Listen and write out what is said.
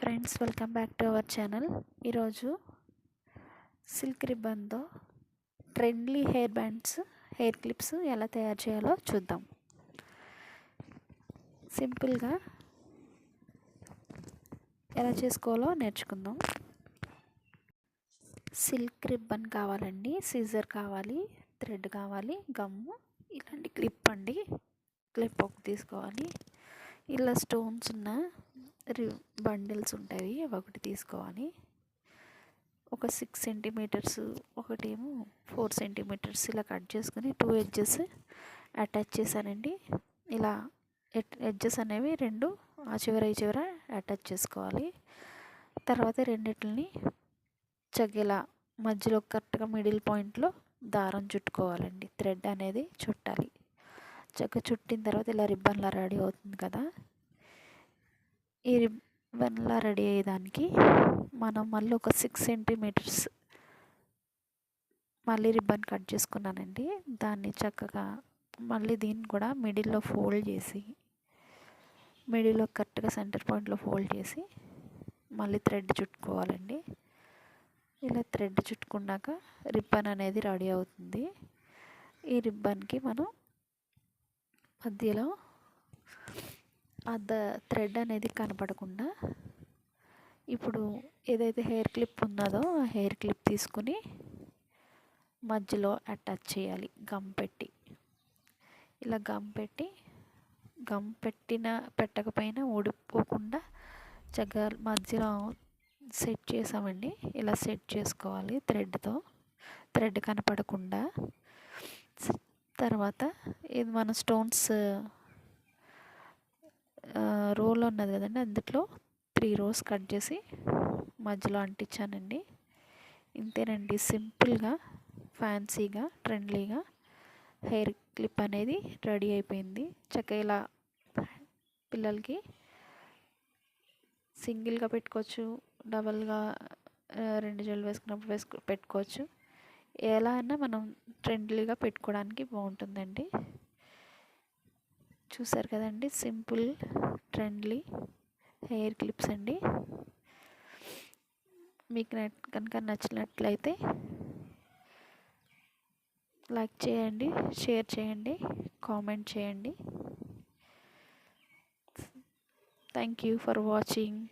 Friends, welcome back to our channel. ఈరోజు silk రిబ్బన్తో trendy hair bands, hair clips ఎలా తయారు చేయాలో చూద్దాం. సింపుల్గా ఎలా చేసుకోవాలో నేర్చుకుందాం. సిల్క్ రిబ్బన్ కావాలండి, సీజర్ కావాలి, థ్రెడ్ కావాలి, గమ్ము, ఇలాంటి క్లిప్ అండి. క్లిప్ ఒకటి తీసుకోవాలి. ఇలా స్టోన్స్ ఉన్న బండిల్స్ ఉంటాయి, ఒకటి తీసుకోవాలి. ఒక 6 సెంటీమీటర్స్, ఒకటేమో 4 సెంటీమీటర్స్ ఇలా కట్ చేసుకుని 2 ఎడ్జెస్ అటాచ్ చేశానండి. ఇలా ఎడ్జెస్ అనేవి రెండు ఆ చివర ఈ చివర అటాచ్ చేసుకోవాలి. తర్వాత రెండిటిని చక్కగా మధ్యలో కరెక్ట్గా మిడిల్ పాయింట్లో దారం చుట్టుకోవాలండి. థ్రెడ్ అనేది చుట్టాలి. చక్కగా చుట్టిన తర్వాత ఇలా రిబ్బన్లా రెడీ అవుతుంది కదా. ఈ రిబ్బన్లా రెడీ అయ్యేదానికి మనం మళ్ళీ ఒక 6 సెంటీమీటర్స్ మళ్ళీ రిబ్బన్ కట్ చేసుకున్నానండి. దాన్ని చక్కగా మళ్ళీ దీన్ని కూడా మిడిల్లో ఫోల్డ్ చేసి, మిడిల్లో కరెక్ట్గా సెంటర్ పాయింట్లో ఫోల్డ్ చేసి మళ్ళీ థ్రెడ్ చుట్టుకోవాలండి. ఇలా థ్రెడ్ చుట్టుకున్నాక రిబ్బన్ అనేది రెడీ అవుతుంది. ఈ రిబ్బన్కి మనం మధ్యలో థ్రెడ్ అనేది కనపడకుండా ఇప్పుడు ఏదైతే హెయిర్ క్లిప్ ఉన్నదో ఆ హెయిర్ క్లిప్ తీసుకుని మధ్యలో అటాచ్ చేయాలి గమ్ పెట్టి. ఇలా గమ్ పెట్టకపోయినా ఊడిపోకుండా చక్కగా మధ్యలో సెట్ చేసామండి. ఇలా సెట్ చేసుకోవాలి థ్రెడ్తో, థ్రెడ్ కనపడకుండా. తర్వాత ఇది మన స్టోన్స్ రోల్ ఉన్నది కదండి, అందులో 3 రోస్ కట్ చేసి మధ్యలో అంటించానండి. ఇంతేనండి, సింపుల్గా, ఫ్యాన్సీగా, ట్రెండ్లీగా హెయిర్ క్లిప్ అనేది రెడీ అయిపోయింది. చక్కగా ఇలా పిల్లలకి సింగిల్గా పెట్టుకోవచ్చు, డబల్గా 2 జడలు వేసుకున్నప్పుడు పెట్టుకోవచ్చు. ఎలా అయినా మనం ట్రెండ్లీగా పెట్టుకోవడానికి బాగుంటుందండి. చూసారు కదండి, సింపుల్ ట్రెండ్లీ హెయిర్ క్లిప్స్ అండి. మీకు కనుక నచ్చినట్లయితే లైక్ చేయండి, షేర్ చేయండి, కామెంట్ చేయండి. Thank you for watching.